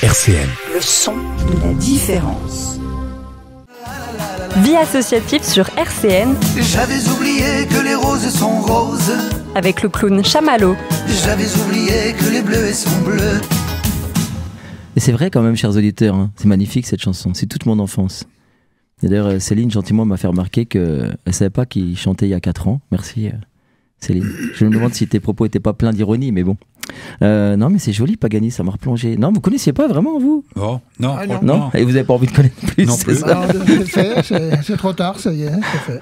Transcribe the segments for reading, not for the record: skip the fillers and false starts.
RCN. Le son de la différence. Vie associative sur RCN. J'avais oublié que les roses sont roses. Avec le clown Chamallow. J'avais oublié que les bleus sont bleus. Et c'est vrai quand même, chers auditeurs, hein, c'est magnifique cette chanson, c'est toute mon enfance. Et d'ailleurs, Céline, gentiment, m'a fait remarquer qu'elle ne savait pas qu'il chantait il y a 4 ans. Merci, Céline. Je me demande si tes propos n'étaient pas pleins d'ironie, mais bon. Non, mais c'est joli, Pagani, ça m'a replongé. Non, vous ne connaissiez pas vraiment, vous? Oh, non, Ah, non. Non. Et vous n'avez pas envie de connaître plus, Non c'est plus. ça? C'est trop tard, ça y est, c'est fait.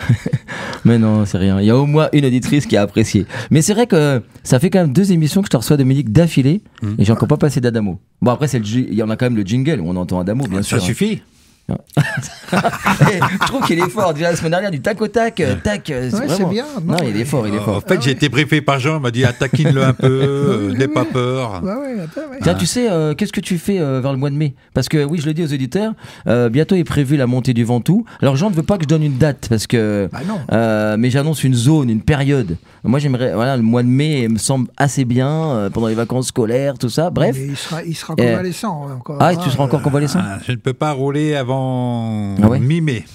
Mais non, c'est rien. Il y a au moins une auditrice qui a apprécié. Mais c'est vrai que ça fait quand même 2 émissions que je te reçois, Dominique, d'affilée. Et j'ai encore pas passé d'Adamo. Bon, après, il y en a quand même le jingle où on entend Adamo, bien sûr. Ça suffit. Je trouve qu'il est fort. Déjà la semaine dernière, du tac au tac, tac. C'est bien. Non, il est fort, il est fort. En fait, j'ai été briefé par Jean, il m'a dit taquine-le un peu, n'aie pas peur. Bah ouais, attends, ouais. Tiens, tu sais, qu'est-ce que tu fais vers le mois de mai? Parce que oui, je le dis aux auditeurs, bientôt est prévue la montée du Ventoux. Alors Jean ne veut pas que je donne une date, parce que, Bah non. mais j'annonce une zone, une période. Moi, j'aimerais, voilà, le mois de mai me semble assez bien, pendant les vacances scolaires, tout ça. Bref. Mais il sera convalescent encore. Ah, tu seras encore convalescent? Je ne peux pas rouler avant mi-mai.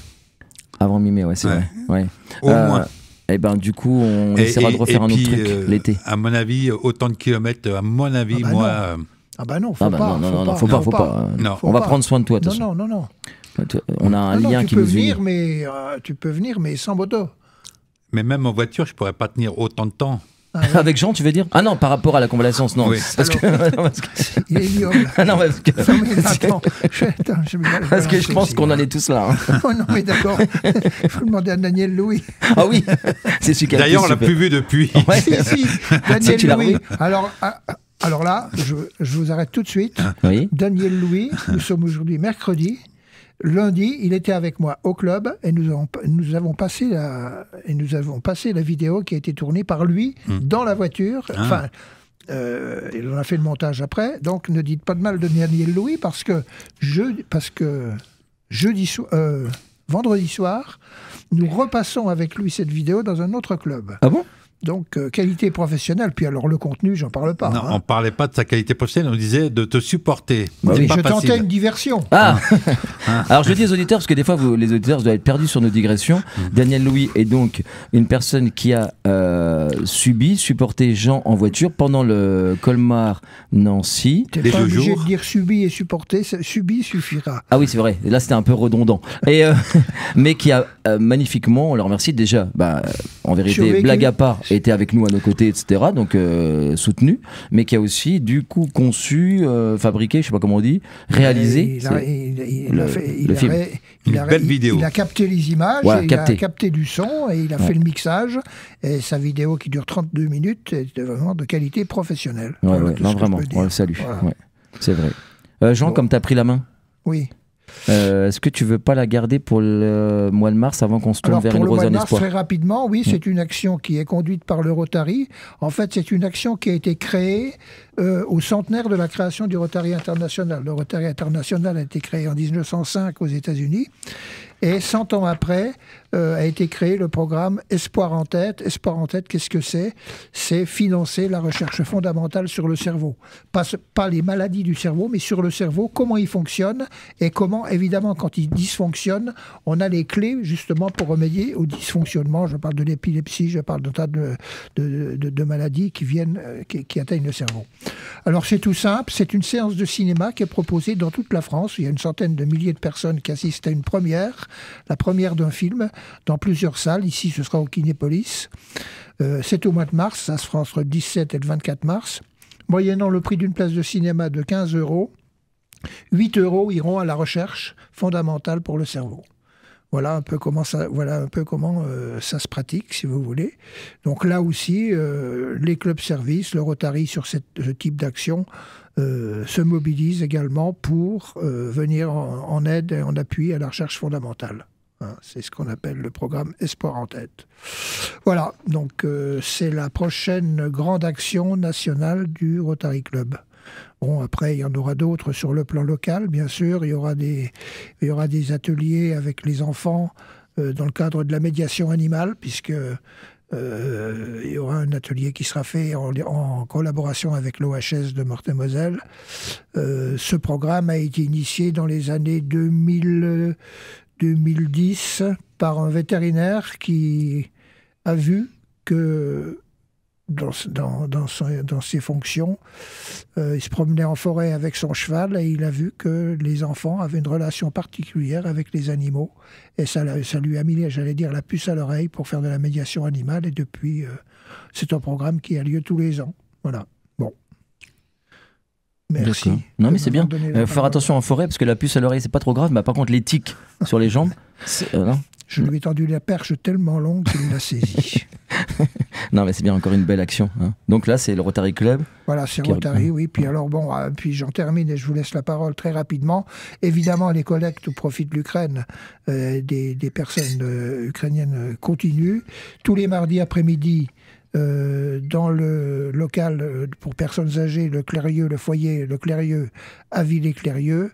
Avant mi-mai, ouais, c'est vrai. Ouais. Au moins. Et ben du coup, on essaiera de refaire un autre truc l'été. À mon avis, autant de kilomètres, à mon avis, Ah bah moi... Ah bah non, faut pas. Faut pas. Non. On va prendre soin de toi, de toute façon. Non. On a un lien qui nous unit. Tu peux venir, mais sans moto. Mais même en voiture, je ne pourrais pas tenir autant de temps. Ah, ouais. Avec Jean, tu veux dire? Ah non, par rapport à la convalescence, non. Oui. Parce que... Il est ignoble. Ah non, parce que... Non, mais attends, Parce que je pense qu'on en est tous là. Hein. Oh non, mais d'accord. Il faut demander à Daniel Louis. Ah oui, c'est celui qui a D'ailleurs, on le l'a plus plus vu depuis. Ouais. Si, Daniel tu l'as Louis. revu. Alors là, je vous arrête tout de suite. Oui. Daniel Louis, nous sommes aujourd'hui mercredi. Lundi, il était avec moi au club et nous avons passé la vidéo qui a été tournée par lui dans la voiture. Enfin, il en a fait le montage après. Donc, ne dites pas de mal de Daniel Louis parce que vendredi soir, nous repassons avec lui cette vidéo dans un autre club. Ah bon? Donc, qualité professionnelle. Puis alors, le contenu, j'en parle pas. Non, hein. on ne parlait pas de sa qualité professionnelle, on disait de te supporter. Bah C'est oui. pas Je facile. tentais une diversion. Ah Alors je le dis aux auditeurs, parce que des fois les auditeurs doivent être perdus sur nos digressions. Daniel Louis est donc une personne qui a supporté Jean en voiture pendant le Colmar-Nancy. T'es Les pas 2 obligé jours. de dire subi et supporter. Subi suffira. Ah oui, c'est vrai. Là, c'était un peu redondant. Et, mais qui a magnifiquement, on le remercie déjà, en vérité, Survécu. blague à part, était avec nous à nos côtés, etc. Donc soutenu, mais qui a aussi, du coup, conçu, fabriqué, je sais pas comment on dit, réalisé Une belle vidéo. Il a capté les images, Ouais, il capté. a capté du son et il a fait le mixage. Et sa vidéo qui dure 32 minutes est vraiment de qualité professionnelle. Ouais, Voilà ouais, tout non, ce que vraiment, je peux dire. on le salue. Voilà. Ouais, c'est vrai. Jean, Bon. comme tu as pris la main, Oui. est-ce que tu veux pas la garder pour le mois de mars avant qu'on se tourne Alors vers pour une le rose mois en de mars, espoir? très rapidement, oui, c'est une action qui est conduite par le Rotary. En fait, c'est une action qui a été créée au centenaire de la création du Rotary International. Le Rotary International a été créé en 1905 aux États-Unis. Et 100 ans après, a été créé le programme Espoir en tête. Espoir en tête, qu'est-ce que c'est? C'est financer la recherche fondamentale sur le cerveau. Pas les maladies du cerveau, mais sur le cerveau, comment il fonctionne et comment, évidemment, quand il dysfonctionne, on a les clés, justement, pour remédier au dysfonctionnement. Je parle de l'épilepsie, je parle d'un tas de maladies qui atteignent le cerveau. Alors, c'est tout simple. C'est une séance de cinéma qui est proposée dans toute la France. Il y a une centaine de milliers de personnes qui assistent à une première. La première d'un film dans plusieurs salles. Ici, ce sera au Kinépolis. C'est au mois de mars. Ça se fera entre le 17 et le 24 mars. Moyennant le prix d'une place de cinéma de 15 €, 8 € iront à la recherche fondamentale pour le cerveau. Voilà un peu comment ça se pratique, si vous voulez. Donc là aussi, les clubs services, le Rotary sur ce type d'action se mobilisent également pour venir en aide et en appui à la recherche fondamentale. Hein, c'est ce qu'on appelle le programme Espoir en tête. Voilà, donc c'est la prochaine grande action nationale du Rotary Club. Bon, après, il y en aura d'autres sur le plan local, bien sûr. Il y aura des ateliers avec les enfants dans le cadre de la médiation animale, puisque Il y aura un atelier qui sera fait en collaboration avec l'OHS de Meurthe-et-Moselle. Ce programme a été initié dans les années 2010 par un vétérinaire qui a vu que dans ses fonctions, il se promenait en forêt avec son cheval et il a vu que les enfants avaient une relation particulière avec les animaux et ça lui a mis, j'allais dire, la puce à l'oreille pour faire de la médiation animale et depuis, c'est un programme qui a lieu tous les ans. Voilà. Bon. Merci. D'accord. Non mais c'est bien. Faire attention en forêt parce que la puce à l'oreille c'est pas trop grave, mais par contre les tiques sur les jambes, non. Je lui ai tendu la perche tellement longue qu'il l'a saisie. Non, mais c'est bien, encore une belle action. Hein. Donc là, c'est le Rotary Club. Voilà, c'est Rotary, oui. Puis alors, bon, puis j'en termine et je vous laisse la parole très rapidement. Évidemment, les collectes au profit de l'Ukraine, des personnes ukrainiennes continuent. Tous les mardis après-midi, dans le local pour personnes âgées, le Clérieux, le foyer Le Clérieux à Villers-Clérieux,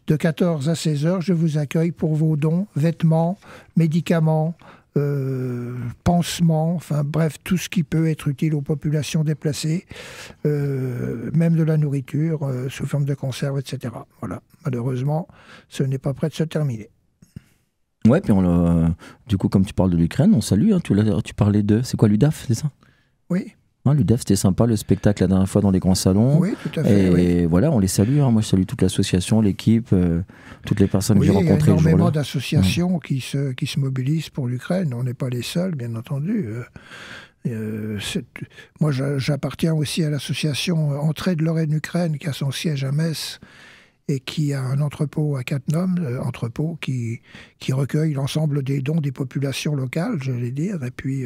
de 14 à 16 heures, je vous accueille pour vos dons, vêtements, médicaments, pansements, enfin bref, tout ce qui peut être utile aux populations déplacées, même de la nourriture sous forme de conserve, etc. Voilà. Malheureusement, ce n'est pas prêt de se terminer. Ouais, puis du coup, comme tu parles de l'Ukraine, on salue, hein, tu parlais de... C'est quoi, l'UDAF, c'est ça? Oui. Hein, l'UDAF, c'était sympa, le spectacle la dernière fois dans les grands salons. Oui, tout à fait. Et voilà, on les salue. Hein. Moi, je salue toute l'association, l'équipe, toutes les personnes que j'ai rencontrées le jour-là. Il y a énormément d'associations qui se mobilisent pour l'Ukraine. On n'est pas les seuls, bien entendu. Moi, j'appartiens aussi à l'association Entraide Lorraine-Ukraine, qui a son siège à Metz et qui a un entrepôt à Cattenom, entrepôt qui recueille l'ensemble des dons des populations locales, je vais dire. Et puis,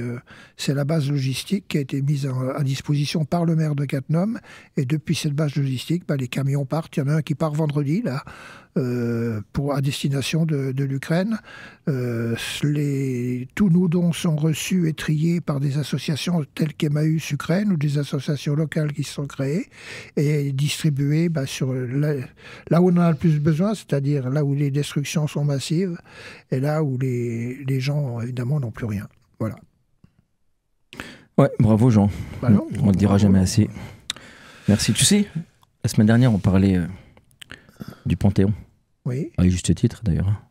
c'est la base logistique qui a été mise à disposition par le maire de Cattenom. Et depuis cette base logistique, les camions partent. Il y en a un qui part vendredi, là, à destination de l'Ukraine. Tous nos dons sont reçus et triés par des associations telles qu'Emmaüs Ukraine ou des associations locales qui se sont créées et distribuées sur là où on en a le plus besoin, c'est-à-dire là où les destructions sont massives et là où les gens, évidemment, n'ont plus rien. Voilà. Ouais, bravo Jean. Non, on ne le dira jamais assez. Merci. Tu sais, la semaine dernière, on parlait du Panthéon. Oui. À juste titre, d'ailleurs.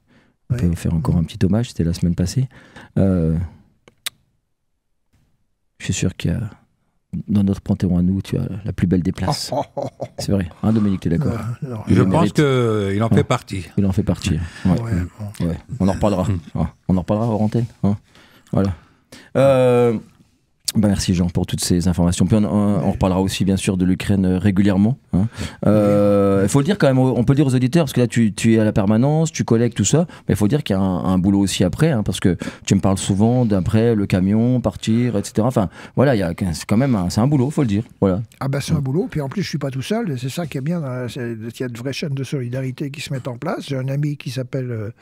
On peut faire encore un petit hommage, c'était la semaine passée. Je suis sûr qu'il y a... Dans notre Panthéon à nous, tu as la plus belle des places. C'est vrai, hein, Dominique, tu es d'accord? Je pense qu'il en fait partie. Il en fait partie. Ouais. Ouais. On en reparlera. On en reparlera hors antenne. Hein. Voilà. Merci Jean pour toutes ces informations. Puis on reparlera aussi bien sûr de l'Ukraine régulièrement. Hein. Il faut le dire quand même, on peut le dire aux auditeurs, parce que là tu es à la permanence, tu collectes tout ça, mais il faut dire qu'il y a un boulot aussi après, hein, parce que tu me parles souvent d'après le camion, partir, etc. Enfin voilà, c'est quand même c'est un boulot, il faut le dire. Voilà. Ah c'est un boulot, puis en plus je suis pas tout seul, c'est ça qui est bien, il y a de vraies chaînes de solidarité qui se mettent en place. J'ai un ami qui s'appelle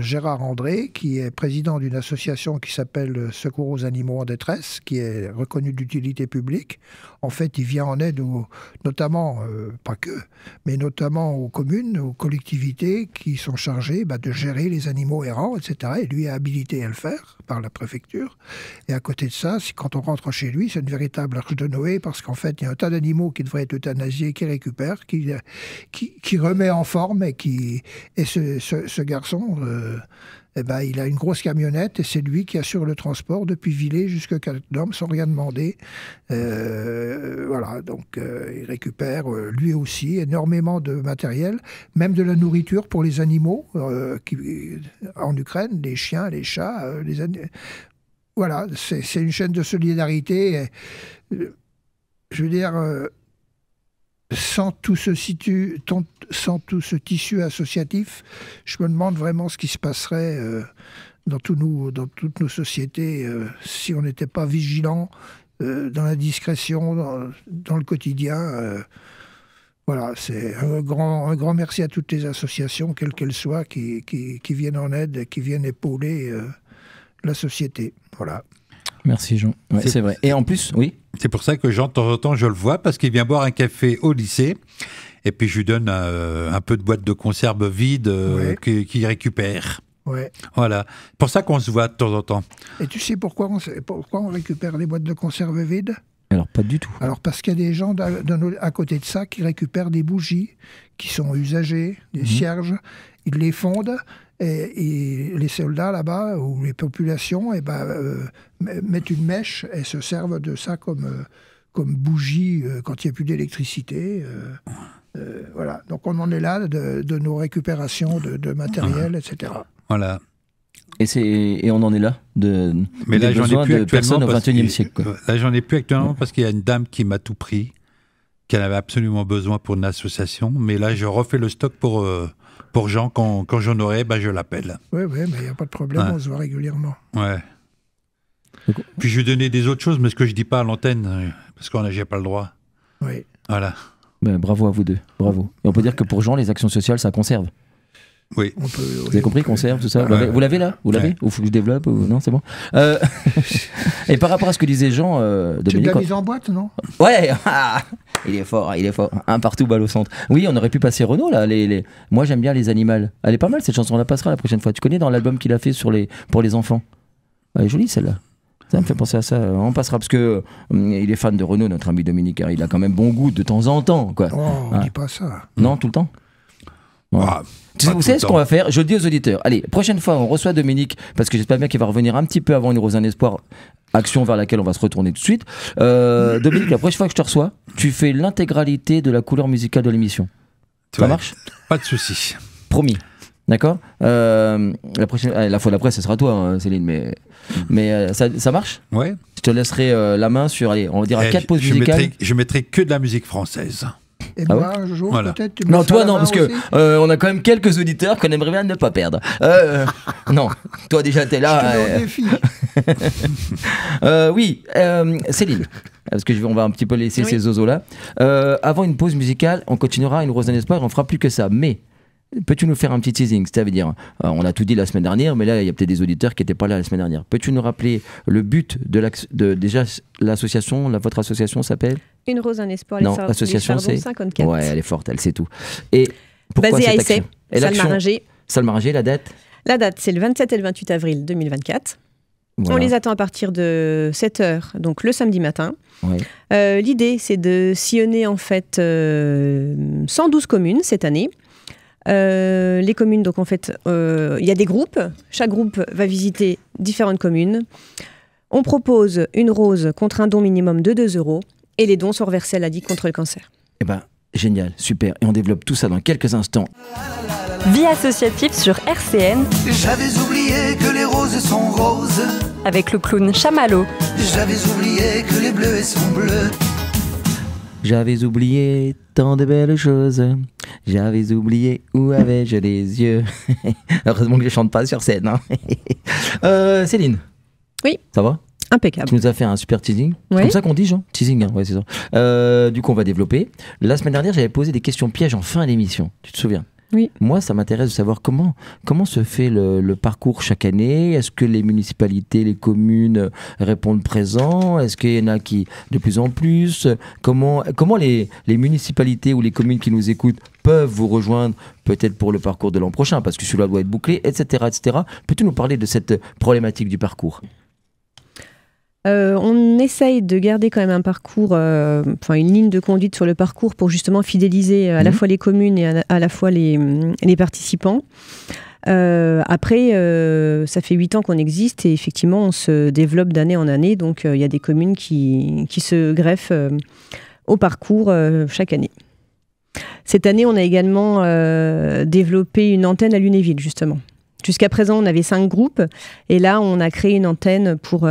Gérard André, qui est président d'une association qui s'appelle Secours aux animaux en détresse, qui est reconnue d'utilité publique. En fait, il vient en aide notamment, pas que, mais notamment aux communes, aux collectivités qui sont chargées de gérer les animaux errants, etc. Et lui est habilité à le faire par la préfecture. Et à côté de ça, quand on rentre chez lui, c'est une véritable arche de Noé, parce qu'en fait, il y a un tas d'animaux qui devraient être euthanasiés, qui récupère, qui remet en forme, et ce garçon... il a une grosse camionnette et c'est lui qui assure le transport depuis Villers jusqu'à Cattenom sans rien demander. Voilà, donc il récupère lui aussi énormément de matériel, même de la nourriture pour les animaux en Ukraine, les chiens, les chats, voilà, c'est une chaîne de solidarité. Je veux dire... Sans tout ce tissu associatif, je me demande vraiment ce qui se passerait dans toutes nos sociétés si on n'était pas vigilant dans la discrétion, dans le quotidien. Voilà, c'est un grand merci à toutes les associations, quelles qu'elles soient, qui viennent en aide, qui viennent épauler la société. Voilà. Merci Jean. Ouais, c'est vrai. Et en plus, oui. C'est pour ça que Jean, de temps en temps, je le vois, parce qu'il vient boire un café au lycée, et puis je lui donne un peu de boîte de conserve vide qu'il récupère. Ouais. Voilà. C'est pour ça qu'on se voit de temps en temps. Et tu sais pourquoi on récupère les boîtes de conserve vides? Alors, pas du tout. Alors parce qu'il y a des gens à côté de ça qui récupèrent des bougies qui sont usagées, des cierges, ils les fondent et les soldats là-bas ou les populations mettent une mèche et se servent de ça comme bougie quand il n'y a plus d'électricité. Voilà. Donc on en est là de nos récupérations de matériel, etc. Voilà. Et on en est là Mais là, des j'en ai besoins plus de actuellement. personnes au XXIe siècle. Quoi. Là, j'en ai plus actuellement parce qu'il y a une dame qui m'a tout pris, qu'elle avait absolument besoin pour une association. Mais là, je refais le stock pour Jean. Quand j'en aurai, je l'appelle. Oui, mais il n'y a pas de problème, Ouais. on se voit régulièrement. Ouais. Puis je lui ai donné des autres choses, mais ce que je dis pas à l'antenne, parce qu'on n'a pas le droit. Oui. Voilà. Ben, bravo à vous deux, bravo. Et on peut dire que pour Jean, les actions sociales, ça conserve. Oui. Vous avez compris, conserve, tout ça. Ouais. Vous l'avez là? Vous l'avez? Ou faut que je développe? Non, c'est bon. Et par rapport à ce que disait Jean, C'est de Dominique. la mise en boîte, non? Ouais, il est fort. Un partout, balle au centre. Oui, on aurait pu passer Renaud là. Moi, j'aime bien les animaux. Elle est pas mal cette chanson. On la passera la prochaine fois. Tu connais dans l'album qu'il a fait pour les enfants. Elle est jolie celle-là. Ça me fait penser à ça. On passera parce que il est fan de Renaud, notre ami Dominique. Il a quand même bon goût de temps en temps, quoi. Oh, on dit pas ça. Non, tout le temps. Ouais. Ah, Vous savez ce qu'on va faire? Je le dis aux auditeurs. Allez, prochaine fois, on reçoit Dominique, parce que j'espère bien qu'il va revenir un petit peu avant Une Rose, un espoir, action vers laquelle on va se retourner tout de suite. Dominique, la prochaine fois que je te reçois, tu fais l'intégralité de la couleur musicale de l'émission. Ça marche? Pas de souci. Promis. D'accord? La fois d'après, ce sera toi, hein, Céline, mais ça marche? Ouais. Je te laisserai la main sur, allez, on va dire à 4 pauses musicales. Je mettrai que de la musique française. Et Ah moi, un jour, Voilà. peut-être, tu me Non, laisseras toi la non, main parce que aussi on a quand même quelques auditeurs qu'on aimerait bien ne pas perdre. Non, toi déjà t'es là. Je te mets au défi. Oui, Céline, parce que on va un petit peu laisser ces zozos là. Avant une pause musicale, on continuera Une Rose d'un espoir, on fera plus que ça. Mais peux-tu nous faire un petit teasing? C'est-à-dire, on a tout dit la semaine dernière, mais là il y a peut-être des auditeurs qui n'étaient pas là la semaine dernière. Peux-tu nous rappeler le but de déjà l'association, votre association s'appelle? Une Rose, un espoir, Non, les l'association Chardons c'est 54. Ouais, elle est forte, elle sait tout. Et pourquoi Basée à cette Essay, action? Et l'action Salmaringer. Salmaringer, la date? La date, c'est le 27 et le 28 avril 2024. Voilà. On les attend à partir de 7h, donc le samedi matin. Ouais. L'idée, c'est de sillonner en fait 112 communes cette année. Les communes, donc en fait, il y a des groupes. Chaque groupe va visiter différentes communes. On propose une rose contre un don minimum de 2 € et les dons sont reversés à la Ligue contre le cancer. Eh ben, génial, super. Et on développe tout ça dans quelques instants. Vie associative sur RCN J'avais oublié que les roses sont roses. avec le clown Chamallow. J'avais oublié que les bleus sont bleus. J'avais oublié tant de belles choses. J'avais oublié où avais-je les yeux. Heureusement que je chante pas sur scène. Hein. Céline. Oui. Ça va? Impeccable. Tu nous as fait un super teasing. C'est Ouais. comme ça qu'on dit, Jean? Teasing, hein. Ouais, c'est ça. Du coup, on va développer. La semaine dernière, j'avais posé des questions pièges en fin d'émission. Tu te souviens? Oui. Moi, ça m'intéresse de savoir comment se fait le parcours chaque année. Est-ce que les municipalités, les communes répondent présent? Est-ce qu'il y en a qui de plus en plus? Comment les municipalités ou les communes qui nous écoutent peuvent vous rejoindre peut-être pour le parcours de l'an prochain, parce que celui-là doit être bouclé, etc., etc. Peux-tu nous parler de cette problématique du parcours? On essaye de garder quand même un parcours, une ligne de conduite sur le parcours pour justement fidéliser à la fois les communes et à la fois les participants. Après, ça fait 8 ans qu'on existe et effectivement, on se développe d'année en année. Donc, il y a des communes qui se greffent au parcours chaque année. Cette année, on a également développé une antenne à Lunéville, justement. Jusqu'à présent, on avait 5 groupes et là, on a créé une antenne pour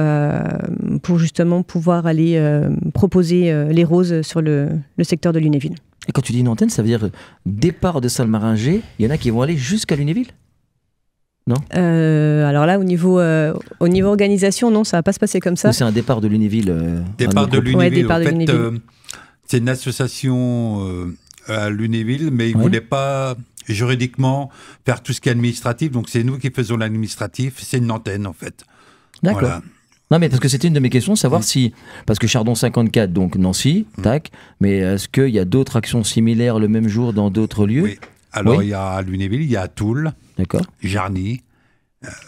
justement pouvoir aller proposer les roses sur le secteur de Lunéville. Et quand tu dis une antenne, ça veut dire départ de Salmaringer, il y en a qui vont aller jusqu'à Lunéville? Non? Alors là, au niveau organisation, non, ça va pas se passer comme ça. Ou c'est un départ de Lunéville? Départ de Lunéville. Ouais, départ de en fait, Lunéville. c'est une association à Lunéville, mais ils ne voulaient pas juridiquement faire tout ce qui est administratif. Donc c'est nous qui faisons l'administratif. C'est une antenne en fait. D'accord. Voilà. Non, mais parce que c'était une de mes questions, savoir si... Parce que Chardon 54, donc Nancy, tac. Mais est-ce qu'il y a d'autres actions similaires le même jour dans d'autres lieux? Oui. Alors Oui. il y a à Lunéville, il y a à Toul, D'accord. Jarny,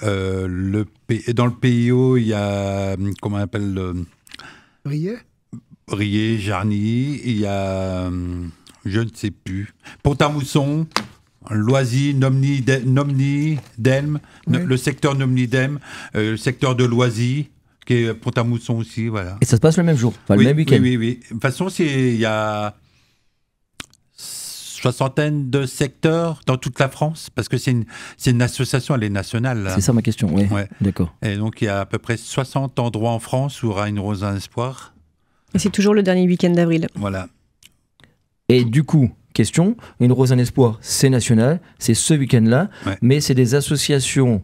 Dans le PIO, il y a, comment on appelle Briey, Jarny, il y a, je ne sais plus, Pont-à-Mousson, Loisy, Nomny, Delme, Oui. le secteur Nomny-Delme, le secteur de Loisy, qui est Pont-à-Mousson aussi, voilà. Et ça se passe le même jour, enfin, Oui, le même week-end. oui. De toute façon, il y a 60aine de secteurs dans toute la France, parce que c'est une association, elle est nationale. Là. C'est ça ma question, ouais. Ouais. D'accord. Et donc, il y a à peu près 60 endroits en France où il y aura une rose à espoir. Et c'est toujours le dernier week-end d'avril. Voilà. Et du coup, question, une rose en espoir, c'est national, c'est ce week-end-là, Ouais. mais c'est des associations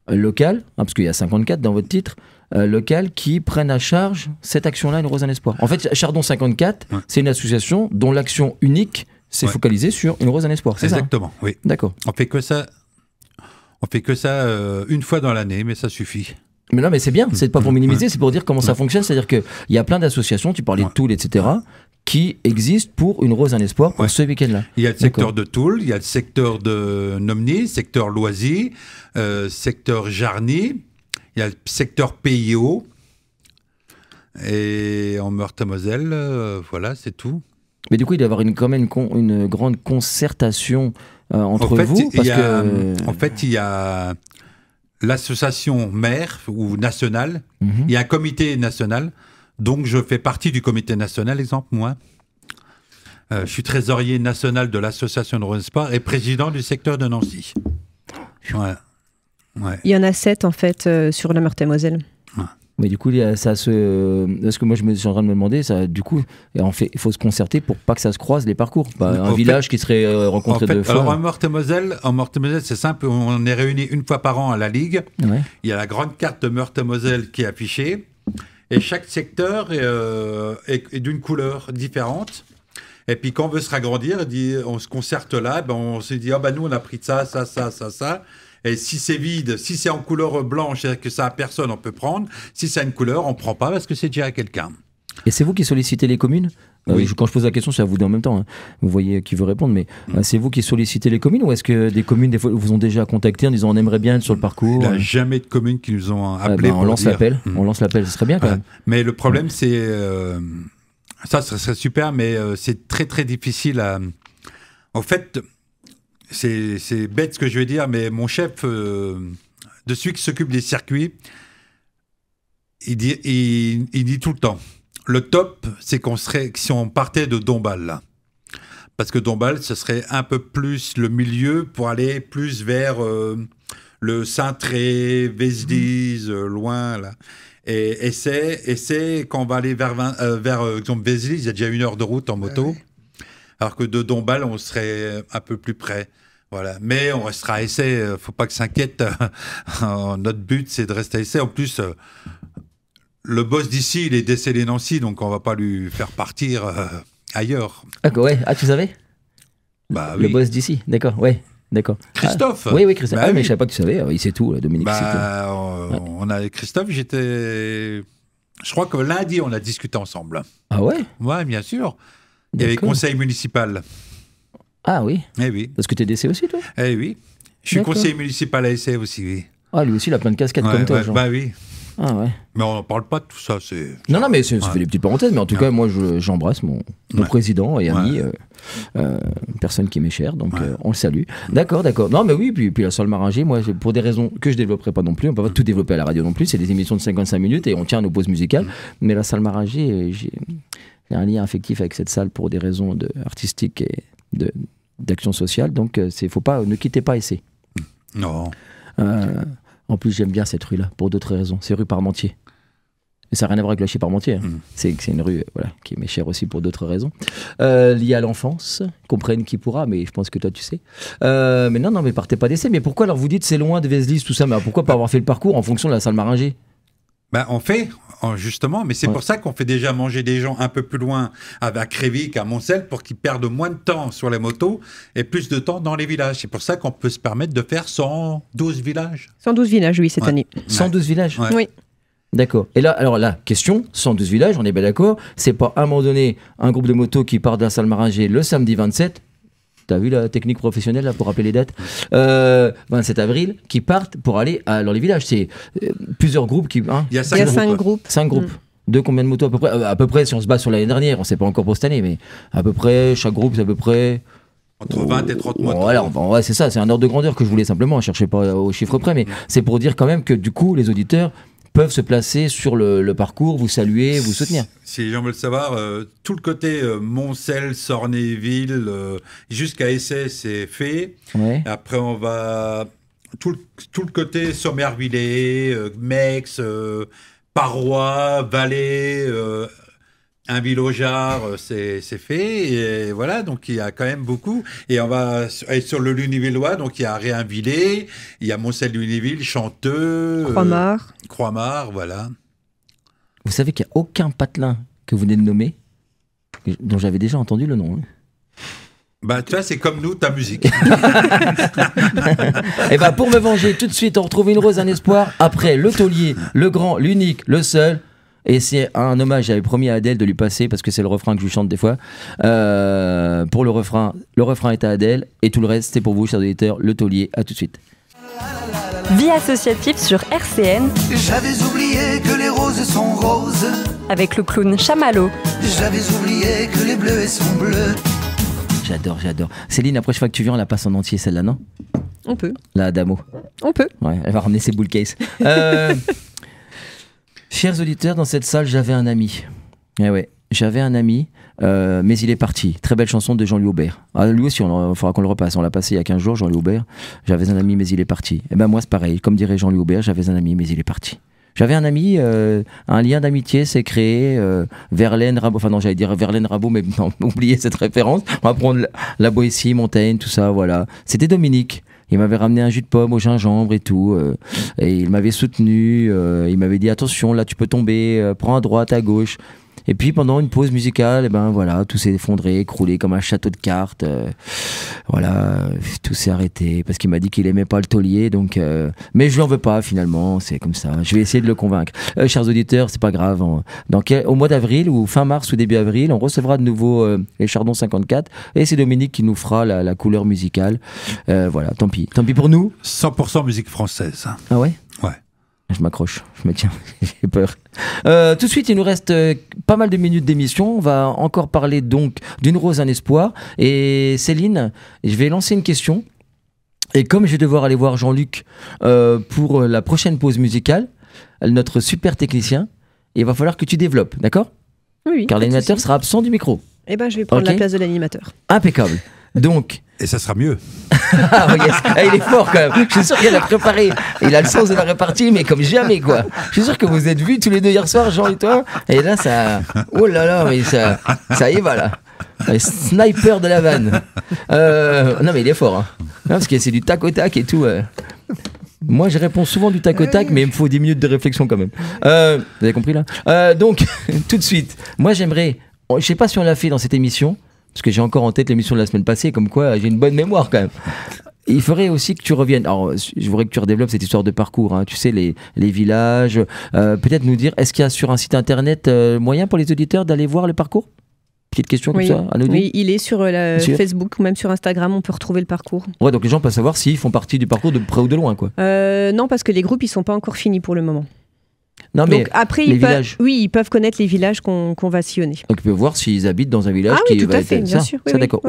locales, hein, parce qu'il y a 54 dans votre titre, locales qui prennent à charge cette action-là, une rose en espoir. En fait, Chardon 54, Ouais. c'est une association dont l'action unique s'est Ouais. focalisée sur une rose en espoir, c'est ça, hein? Exactement, oui. D'accord. On fait que ça une fois dans l'année, mais ça suffit. Mais non, mais c'est bien, c'est pas pour minimiser, Ouais. c'est pour dire comment ça fonctionne, c'est-à-dire qu'il y a plein d'associations, tu parlais de Ouais. Toul, etc., qui existent pour une rose en espoir pour Ouais. ce week-end-là. Il y a le D'accord. secteur de Toul, il y a le secteur de Nomny, secteur Loisy, secteur Jarny, il y a le secteur PIO. Et en Meurthe-et-Moselle, voilà, c'est tout. Mais du coup, il doit y avoir quand même une grande concertation entre En fait, vous, parce que... En fait, il y a l'association maire ou nationale, Mhm. il y a un comité national, donc je fais partie du comité national, exemple, moi. Je suis trésorier national de l'association de Rose Espoir et président du secteur de Nancy. Voilà. Ouais. Il y en a 7 en fait sur la Meurthe-et-Moselle. Mais du coup, ça se... Parce que moi, je suis en train de me demander, ça, du coup, il faut se concerter pour pas que ça se croise les parcours. Bah, un En village fait- qui serait rencontré En fait, deux fois. alors en Meurthe-et-Moselle, c'est simple, on est réunis une fois par an à la Ligue. Ouais. Il y a la grande carte de Meurthe-et-Moselle qui est affichée. Et chaque secteur est d'une couleur différente. Et puis quand on veut se ragrandir, on se concerte là, on se dit, nous on a pris ça. Et si c'est vide, si c'est en couleur blanche et que ça a personne, on peut prendre. Si ça a une couleur, on prend pas parce que c'est déjà à quelqu'un. Et c'est vous qui sollicitez les communes? Oui. Quand je pose la question, c'est à vous deux en même temps. Hein. Vous voyez qui veut répondre, mais c'est vous qui sollicitez les communes, ou est-ce que des communes, des fois, vous ont déjà contacté en disant on aimerait bien être sur le parcours? Il n'y a jamais de communes qui nous ont Ah, appelés on pour lance dire. l'appel. On lance l'appel, ce serait bien quand Voilà. même. Mais le problème, c'est... ça serait super, mais c'est très, très difficile à... En fait, c'est bête ce que je vais dire, mais mon chef, de celui qui s'occupe des circuits, il dit tout le temps, le top, c'est si on partait de Dombasle, là. Parce que Dombasle, ce serait un peu plus le milieu pour aller plus vers le Cintré, Vézelise, loin, là. Et c'est quand on va aller vers exemple, Vézelise, il y a déjà 1 heure de route en moto. Alors que de Dombasle, on serait un peu plus près. Voilà. Mais on restera à Essay. Faut pas que s'inquiète. Notre but, c'est de rester à Essay. En plus, le boss d'ici, il est décédé Nancy, donc on va pas lui faire partir ailleurs. Ah, ouais. Ah, tu savais? Bah Le oui. boss d'ici, d'accord, ouais. D'accord. Christophe. Ah, oui, Christophe. Bah Ah, mais oui. je savais pas que tu savais. Il sait tout, Dominique. sait Bah, on a Christophe, je crois que lundi, on a discuté ensemble. tout. Ah ouais? Ouais, bien sûr. Il y avait D'accord. conseil municipal. Ah oui. Eh oui. Parce que t'es DC aussi, toi? Eh oui. Je suis D'accord. conseiller municipal à Essay aussi, oui. Ah, lui aussi, il a plein de casquettes Ouais, comme toi, ouais, genre. bah oui. Ah ouais. Mais on n'en parle pas de tout ça. Non, mais ça Ouais. fait des petites parenthèses, mais en tout Ouais. cas, moi, j'embrasse mon Ouais. président et ami, Ouais. une personne qui m'est chère, donc Ouais. on le salue. D'accord. Non, mais oui, puis la Salmaringé, moi, pour des raisons que je développerai pas non plus, on peut pas tout développer à la radio non plus, c'est des émissions de 55 minutes et on tient à nos pauses musicales, mais la Salmaringé, j'ai un lien affectif avec cette salle pour des raisons artistiques et d'action sociale, donc ne quittez pas Essay. Non. En plus, j'aime bien cette rue-là, pour d'autres raisons. C'est rue Parmentier. Et ça n'a rien à voir avec le chez Parmentier. Hein. C'est une rue qui m'est chère aussi pour d'autres raisons. Liée à l'enfance, comprenne qui pourra, mais je pense que toi, tu sais. Mais non, mais partez pas d'Essay. Mais pourquoi alors vous dites c'est loin de Vézelise, tout ça, mais pourquoi pas avoir fait le parcours en fonction de la Salmaringé? Ben, on fait, justement, mais c'est Ouais. pour ça qu'on fait déjà manger des gens un peu plus loin, à Crévic, à Moncel, pour qu'ils perdent moins de temps sur les motos et plus de temps dans les villages. C'est pour ça qu'on peut se permettre de faire 112 villages. 112 villages, oui, cette Ouais. année. 112 villages. Ouais. Oui. D'accord. Et là, alors là, question, 112 villages, on est bien d'accord, c'est pas à un moment donné un groupe de motos qui part de la Salmaringé le samedi 27 t'as vu la technique professionnelle là, pour rappeler les dates, 27 avril, qui partent pour aller dans les villages. C'est plusieurs groupes qui... Il y a 5 groupes. 5 groupes. De combien de motos à peu près? À peu près, si on se base sur l'année dernière, on ne sait pas encore pour cette année, mais à peu près, chaque groupe, c'est à peu près... Entre 20 et 30 motos. Voilà, ouais, c'est ça, c'est un ordre de grandeur que je voulais simplement, je ne cherchais pas au chiffre près, mais c'est pour dire quand même que du coup, les auditeurs peuvent se placer sur le parcours, vous saluer, vous soutenir. Si les gens veulent savoir, tout le côté Moncel, Sornéville, jusqu'à Essay, c'est fait. Ouais. Après, on va... Tout le côté Sommervillers, Mex, Parois, Valais, un Villaujar, c'est fait. Et voilà, donc il y a quand même beaucoup. Et on va aller sur le Lunévillois, donc il y a Réinvillers, il y a Moncel-Lunéville, Chanteux, Croix-Mare, voilà. Vous savez qu'il n'y a aucun patelin que vous venez de nommer, dont j'avais déjà entendu le nom. Bah, tu vois, c'est comme nous, ta musique. Et bah, pour me venger, tout de suite, on retrouve Une rose, un espoir. Après, le taulier, le grand, l'unique, le seul. Et c'est un hommage, j'avais promis à Adèle de lui passer parce que c'est le refrain que je lui chante des fois. Pour le refrain est à Adèle. Et tout le reste, c'est pour vous, chers auditeurs, le taulier. À tout de suite. Vie associative sur RCN. J'avais oublié que les roses sont roses. Avec le clown Chamallow. J'avais oublié que les bleus sont bleus. J'adore. Céline, la prochaine fois que tu viens, on la passe en entier, celle-là, non? On peut. La Adamo. On peut. Ouais, elle va ramener ses bull case. Chers auditeurs, dans cette salle, j'avais un ami. J'avais un ami, mais il est parti. Très belle chanson de Jean-Louis Aubert. Lui aussi, il faudra qu'on le repasse. On l'a passé il y a 15 jours, Jean-Louis Aubert. J'avais un ami, mais il est parti. Et ben moi, c'est pareil. Comme dirait Jean-Louis Aubert, j'avais un ami, mais il est parti. J'avais un ami, un lien d'amitié s'est créé, Verlaine, Rabot, enfin non, j'allais dire Verlaine, Rabot, mais non, oubliez cette référence. On va prendre la Boétie, Montaigne, tout ça, voilà. C'était Dominique. Il m'avait ramené un jus de pomme au gingembre et tout, et il m'avait soutenu, il m'avait dit attention, là tu peux tomber, prends à droite, à gauche. Et puis pendant une pause musicale, et ben voilà, tout s'est effondré, écroulé comme un château de cartes. Voilà, tout s'est arrêté parce qu'il m'a dit qu'il aimait pas le taulier. Donc, mais je lui en veux pas finalement, c'est comme ça. Je vais essayer de le convaincre. Chers auditeurs, c'est pas grave. Au mois d'avril ou fin mars ou début avril, on recevra de nouveau les Chardons 54 et c'est Dominique qui nous fera la couleur musicale. Voilà, tant pis pour nous. 100% musique française. Ah ouais? Ouais. Je m'accroche, je me tiens, j'ai peur. Tout de suite, il nous reste pas mal de minutes d'émission. On va encore parler donc d'Une rose, un espoir. Et Céline, je vais lancer une question. Et comme je vais devoir aller voir Jean-Luc pour la prochaine pause musicale, notre super technicien, il va falloir que tu développes, d'accord? Oui. Car l'animateur sera absent du micro. Eh ben, je vais prendre la place de l'animateur. Impeccable. Donc... Et ça sera mieux. Il est fort quand même. Je suis sûr qu'il a préparé. Il a le sens de la répartie, mais comme jamais quoi. Je suis sûr que vous êtes vus tous les deux hier soir, Jean et toi. Et là, ça. Oh là là, mais ça y va là. Le sniper de la vanne. Non, mais il est fort. Hein. Non, parce que c'est du tac au tac et tout. Moi, je réponds souvent du tac au tac, mais il me faut 10 minutes de réflexion quand même. Vous avez compris là? Donc, tout de suite, moi j'aimerais. Je sais pas si on l'a fait dans cette émission. Parce que j'ai encore en tête l'émission de la semaine passée, comme quoi j'ai une bonne mémoire quand même. Il faudrait aussi que tu reviennes. Alors, je voudrais que tu redéveloppes cette histoire de parcours. Hein. Tu sais, les villages. Peut-être nous dire, est-ce qu'il y a sur un site internet moyen pour les auditeurs d'aller voir le parcours? Petite question comme ça, à nous dire. Oui, il est sur Facebook ou même sur Instagram, on peut retrouver le parcours. Ouais, donc les gens peuvent savoir s'ils font partie du parcours de près ou de loin, quoi. Non, parce que les groupes, ils sont pas encore finis pour le moment. Non, mais donc après, les villages. Oui, ils peuvent connaître les villages qu'on va sillonner. Donc ils peuvent voir s'ils habitent dans un village qui va être bien sûr. Oui, d'accord.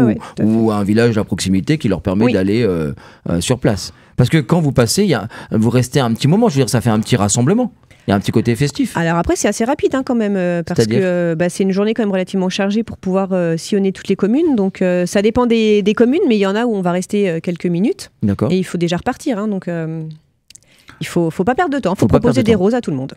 Ou un village à proximité qui leur permet d'aller sur place. Parce que quand vous passez, vous restez un petit moment, je veux dire, ça fait un petit rassemblement. Il y a un petit côté festif. Alors après, c'est assez rapide quand même, parce que c'est une journée quand même relativement chargée pour pouvoir sillonner toutes les communes. Donc ça dépend des communes, mais il y en a où on va rester quelques minutes. D'accord. Et il faut déjà repartir. Donc il faut pas perdre de temps. Il faut proposer des roses à tout le monde.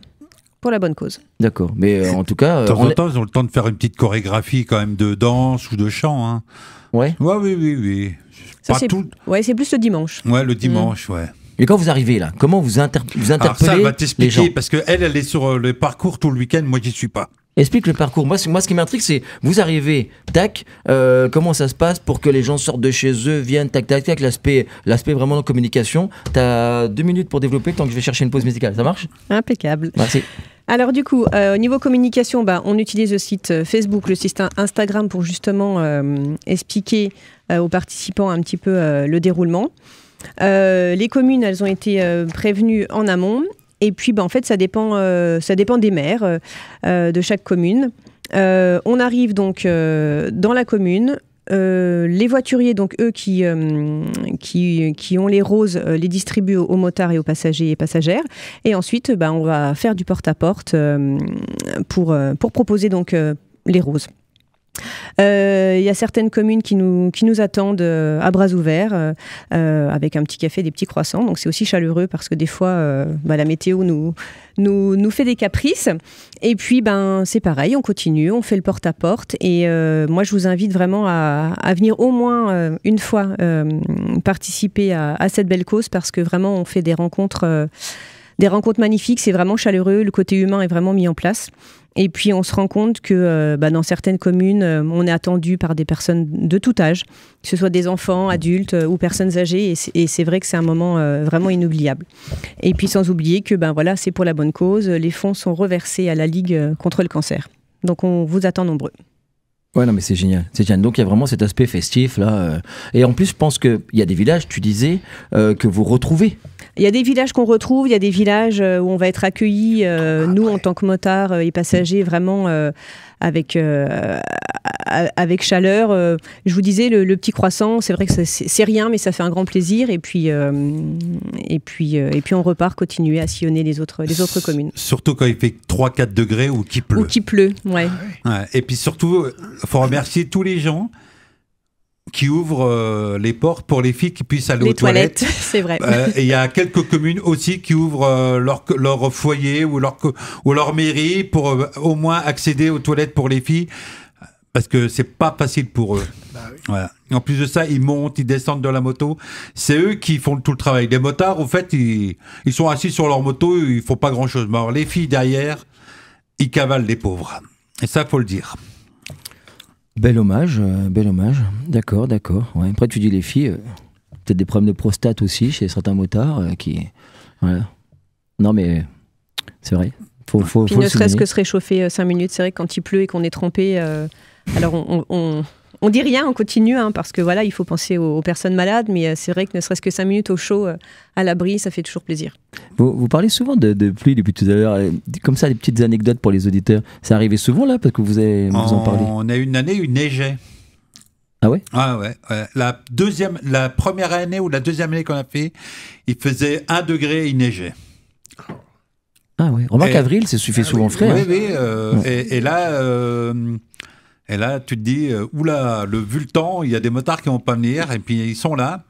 Pour la bonne cause. D'accord, mais en tout cas... De temps en temps, ils ont le temps de faire une petite chorégraphie quand même de danse ou de chant. Hein. Ouais. Oui. Ça, c'est plus le dimanche. Ouais, le dimanche, ouais. Et quand vous arrivez là, comment vous interpellez Alors ça, elle va t'expliquer, les gens? parce qu'elle est sur le parcours tout le week-end, moi j'y suis pas. Explique le parcours. Moi, ce qui m'intrigue, c'est vous arrivez, tac, comment ça se passe pour que les gens sortent de chez eux, viennent, tac, l'aspect vraiment de communication. T'as 2 minutes pour développer tant que je vais chercher une pause musicale. Ça marche? Impeccable. Merci. Alors du coup, au niveau communication, on utilise le site Facebook, le site Instagram pour justement expliquer aux participants un petit peu le déroulement. Les communes, elles ont été prévenues en amont. Et puis, en fait, ça dépend des maires de chaque commune. On arrive donc dans la commune. Les voituriers, donc eux qui ont les roses, les distribuent aux motards et aux passagers et passagères. Et ensuite, on va faire du porte-à-porte pour proposer donc les roses. Il y a certaines communes qui nous attendent à bras ouverts avec un petit café, des petits croissants. Donc c'est aussi chaleureux parce que des fois la météo nous fait des caprices. Et puis c'est pareil, on continue, on fait le porte-à-porte. Et moi je vous invite vraiment à venir au moins une fois participer à cette belle cause parce que vraiment on fait des rencontres magnifiques. C'est vraiment chaleureux, le côté humain est vraiment mis en place. Et puis, on se rend compte que dans certaines communes, on est attendu par des personnes de tout âge, que ce soit des enfants, adultes ou personnes âgées. Et c'est vrai que c'est un moment vraiment inoubliable. Et puis, sans oublier que c'est pour la bonne cause. Les fonds sont reversés à la Ligue contre le cancer. Donc, on vous attend nombreux. Ouais, non, mais c'est génial. C'est génial. Donc, il y a vraiment cet aspect festif, là. Et en plus, je pense qu'il y a des villages, tu disais, que vous retrouvez. Il y a des villages qu'on retrouve, il y a des villages où on va être accueillis, nous, en tant que motards et passagers, vraiment avec chaleur. Je vous disais, le petit croissant, c'est vrai que c'est rien, mais ça fait un grand plaisir. Et puis on repart continuer à sillonner les autres communes. Surtout quand il fait 3-4 degrés ou qu'il pleut. Ou qu'il pleut, ouais. Et puis surtout, il faut remercier tous les gens qui ouvrent les portes pour les filles qui puissent aller aux toilettes. C'est vrai. Et il y a quelques communes aussi qui ouvrent leur foyer ou leur mairie pour au moins accéder aux toilettes pour les filles, parce que c'est pas facile pour eux. Oui. Voilà. En plus de ça, ils montent, ils descendent de la moto. C'est eux qui font tout le travail. Les motards, au fait, ils sont assis sur leur moto, ils font pas grand-chose. Mais alors, les filles derrière, ils cavalent les pauvres. Et ça, faut le dire. Bel hommage. D'accord. Ouais. Après, tu dis les filles, peut-être des problèmes de prostate aussi chez certains motards qui. Voilà. Non, mais c'est vrai. Faut ne serait-ce que se réchauffer 5 minutes, c'est vrai que quand il pleut et qu'on est trempé, alors on dit rien, on continue, parce que voilà, il faut penser aux personnes malades, mais c'est vrai que ne serait-ce que 5 minutes au chaud, à l'abri, ça fait toujours plaisir. Vous parlez souvent de pluie depuis tout à l'heure, comme ça, des petites anecdotes pour les auditeurs. Ça arrivait souvent là, parce que vous en parlez. On a eu une année où il neigeait. Ah ouais? Ah ouais. La première année ou la deuxième année qu'on a fait, il faisait 1 degré et il neigeait. Ah ouais. Remarque, avril, ça suffit souvent frais. Oui. Et là, tu te dis, oula, vu le temps, il y a des motards qui vont pas venir, et puis ils sont là.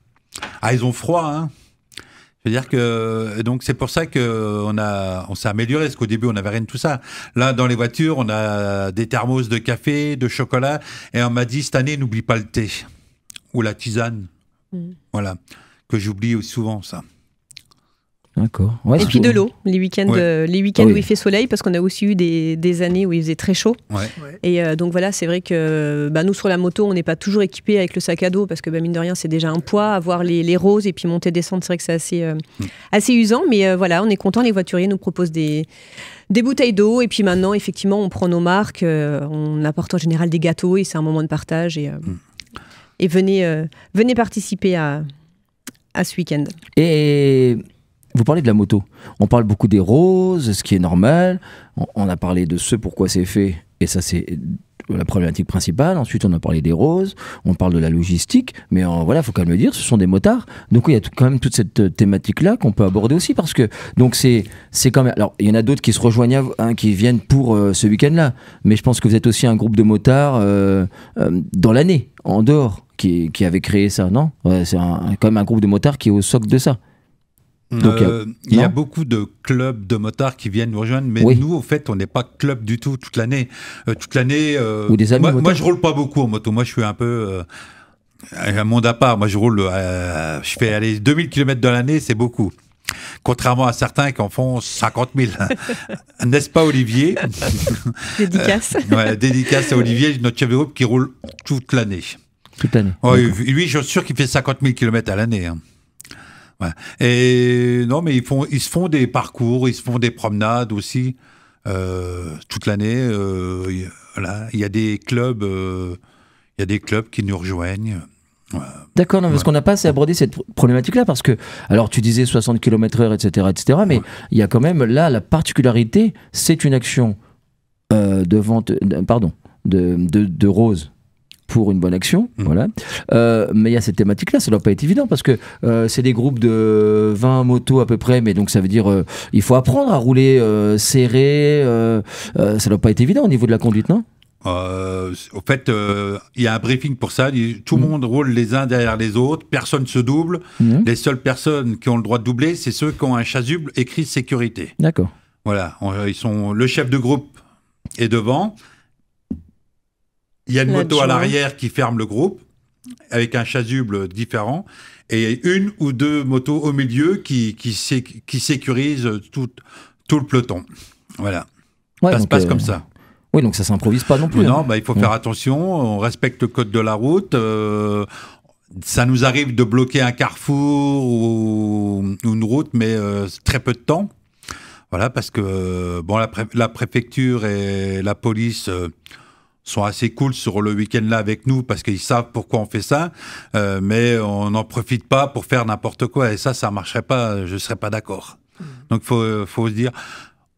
Ah, ils ont froid, hein. Je veux dire que, donc c'est pour ça on s'est amélioré, parce qu'au début, on n'avait rien de tout ça. Là, dans les voitures, on a des thermos de café, de chocolat, et on m'a dit, cette année, n'oublie pas le thé. Ou la tisane. Voilà. Que j'oublie souvent, ça. D'accord. Ouais, et puis de l'eau, les week-ends où il fait soleil, parce qu'on a aussi eu des années où il faisait très chaud. Ouais. Et donc voilà, c'est vrai que nous sur la moto, on n'est pas toujours équipés avec le sac à dos, parce que mine de rien, c'est déjà un poids, avoir les roses et puis monter, descendre, c'est vrai que c'est assez usant. Mais voilà, on est content, les voituriers nous proposent des bouteilles d'eau, et puis maintenant, effectivement, on prend nos marques, on apporte en général des gâteaux, et c'est un moment de partage. Et venez participer à ce week-end. Et vous parlez de la moto. On parle beaucoup des roses, ce qui est normal. On a parlé de ce pourquoi c'est fait, et ça c'est la problématique principale. Ensuite, on a parlé des roses, on parle de la logistique, mais voilà, faut quand même le dire, ce sont des motards. Donc il y a quand même toute cette thématique-là qu'on peut aborder aussi, parce que donc c'est quand même. Alors il y en a d'autres qui se rejoignent, qui viennent pour ce week-end-là, mais je pense que vous êtes aussi un groupe de motards dans l'année, en dehors, qui avait créé ça, non? Ouais, c'est quand même un groupe de motards qui est au socle de ça. Donc, il y a beaucoup de clubs de motards qui viennent nous rejoindre, mais nous, au fait, on n'est pas club du tout toute l'année. Ou des amis moi, je roule pas beaucoup en moto. Moi, je suis un peu un monde à part. Moi, je roule, je fais 2000 km dans l'année, c'est beaucoup. Contrairement à certains qui en font 50 000. N'est-ce pas, Olivier? Dédicace. Dédicace à Olivier, notre chef de groupe qui roule toute l'année. Toute l'année. Lui, je suis sûr qu'il fait 50 000 km à l'année. Ouais. Et non, mais ils se font des parcours, ils se font des promenades aussi. toute l'année. Voilà, il y a des clubs qui nous rejoignent. D'accord, non, parce qu'on n'a pas assez abordé cette problématique-là, parce que, alors tu disais 60 km/h, etc., mais il y a quand même là la particularité, c'est une action de vente, de roses pour une bonne action, voilà. Mais il y a cette thématique-là, ça ne doit pas être évident, parce que c'est des groupes de 20 motos à peu près, mais donc ça veut dire il faut apprendre à rouler serré, ça ne doit pas être évident au niveau de la conduite, non ? Au fait, il y a un briefing pour ça. Tout le monde roule les uns derrière les autres. Personne se double. Les seules personnes qui ont le droit de doubler, c'est ceux qui ont un chasuble écrit sécurité. D'accord. Voilà. Le chef de groupe est devant. Il y a une moto à l'arrière qui ferme le groupe avec un chasuble différent et une ou deux motos au milieu qui sécurisent tout le peloton. Voilà. Ça se passe comme ça. Oui, donc ça s'improvise pas non plus. Non, il faut faire attention, on respecte le code de la route. Ça nous arrive de bloquer un carrefour ou une route, mais très peu de temps. Voilà, parce que la préfecture et la police sont assez cool sur le week-end-là avec nous, parce qu'ils savent pourquoi on fait ça, mais on n'en profite pas pour faire n'importe quoi. Et ça marcherait pas, je serais pas d'accord. Donc il faut se dire,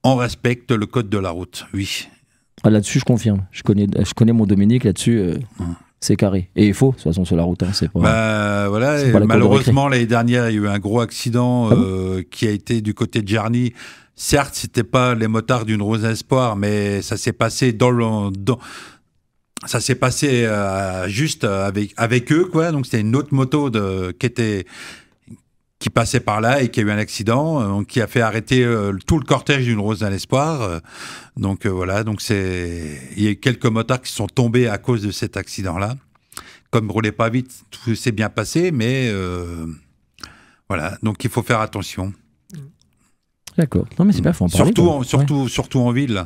on respecte le code de la route, oui. Ah, là-dessus, je confirme. Je connais mon Dominique là-dessus. C'est carré. Et il faut, de toute façon, sur la route. C'est pas, voilà. pas malheureusement, l'année dernière, il y a eu un gros accident qui a été du côté de Jarny. Certes, c'était pas les motards d'une Rose Espoir, mais ça s'est passé juste avec eux, quoi. Donc c'était une autre moto qui passait par là et qui a eu un accident, qui a fait arrêter tout le cortège d'une Rose à l'Espoir. Donc voilà, il y a eu quelques motards qui sont tombés à cause de cet accident-là. Comme ils ne roulaient pas vite, tout s'est bien passé, mais voilà, donc il faut faire attention. D'accord. Non, mais c'est pas, faut en parler. Surtout en ville.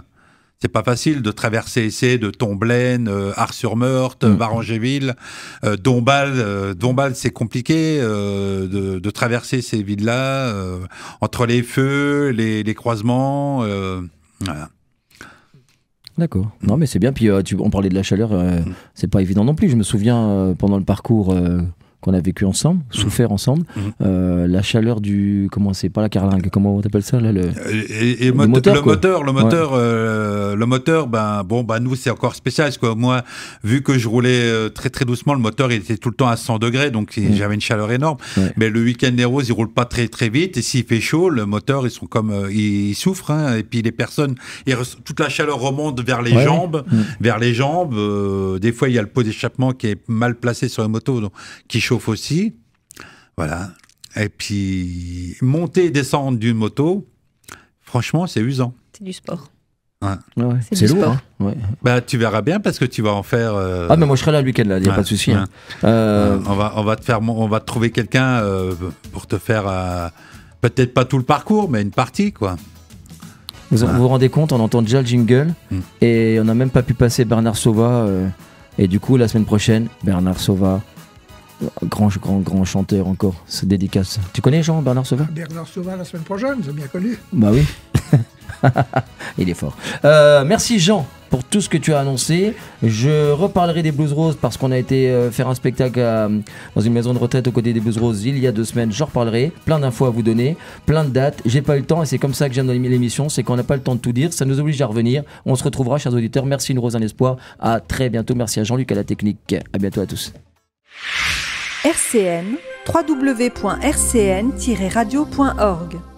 C'est pas facile de traverser Essé, de Tomblaine, Ars-sur-Meurthe, Varangéville, Dombasle. Dombasle, c'est compliqué de traverser ces villes-là, entre les feux, les croisements. Voilà. D'accord. Non, mais c'est bien. Puis on parlait de la chaleur, c'est pas évident non plus. Je me souviens pendant le parcours qu'on a vécu ensemble, souffert ensemble, la chaleur du... Comment c'est pas la carlingue, comment on appelle ça là, le moteur, nous c'est encore spécial, parce que moi, vu que je roulais très très doucement, le moteur il était tout le temps à 100 degrés, donc j'avais une chaleur énorme. Mais le week-end des Roses, il roule pas très très vite, et s'il fait chaud, le moteur ils souffrent, hein, et puis les personnes, toute la chaleur remonte vers les jambes, des fois il y a le pot d'échappement qui est mal placé sur la moto, donc, qui chauffe aussi, voilà. Et puis monter et descendre d'une moto, franchement, c'est usant. C'est du sport. Ouais. C'est lourd. sport. Hein. Ouais. Tu verras bien parce que tu vas en faire. Ah mais moi je serai là le week-end là, il n'y a pas de souci. Hein. On va te trouver quelqu'un pour te faire peut-être pas tout le parcours, mais une partie quoi. Vous vous rendez compte, on entend déjà le jingle et on n'a même pas pu passer Bernard Sauvat. Et du coup la semaine prochaine, Bernard Sauvat. Grand chanteur encore, c'est dédicace. Tu connais Jean Bernard Sauvat? Bernard Sauvat la semaine prochaine, c'est bien connu. Bah oui. Il est fort. Merci Jean pour tout ce que tu as annoncé. Je reparlerai des Blues Roses parce qu'on a été faire un spectacle dans une maison de retraite aux côtés des Blues Roses il y a 2 semaines. J'en reparlerai. Plein d'infos à vous donner, plein de dates. J'ai pas eu le temps et c'est comme ça que j'aime l'émission, c'est qu'on n'a pas le temps de tout dire. Ça nous oblige à revenir. On se retrouvera, chers auditeurs. Merci Une Rose, un espoir. À très bientôt. Merci à Jean-Luc à la technique. À bientôt à tous. RCN, www.rcn-radio.org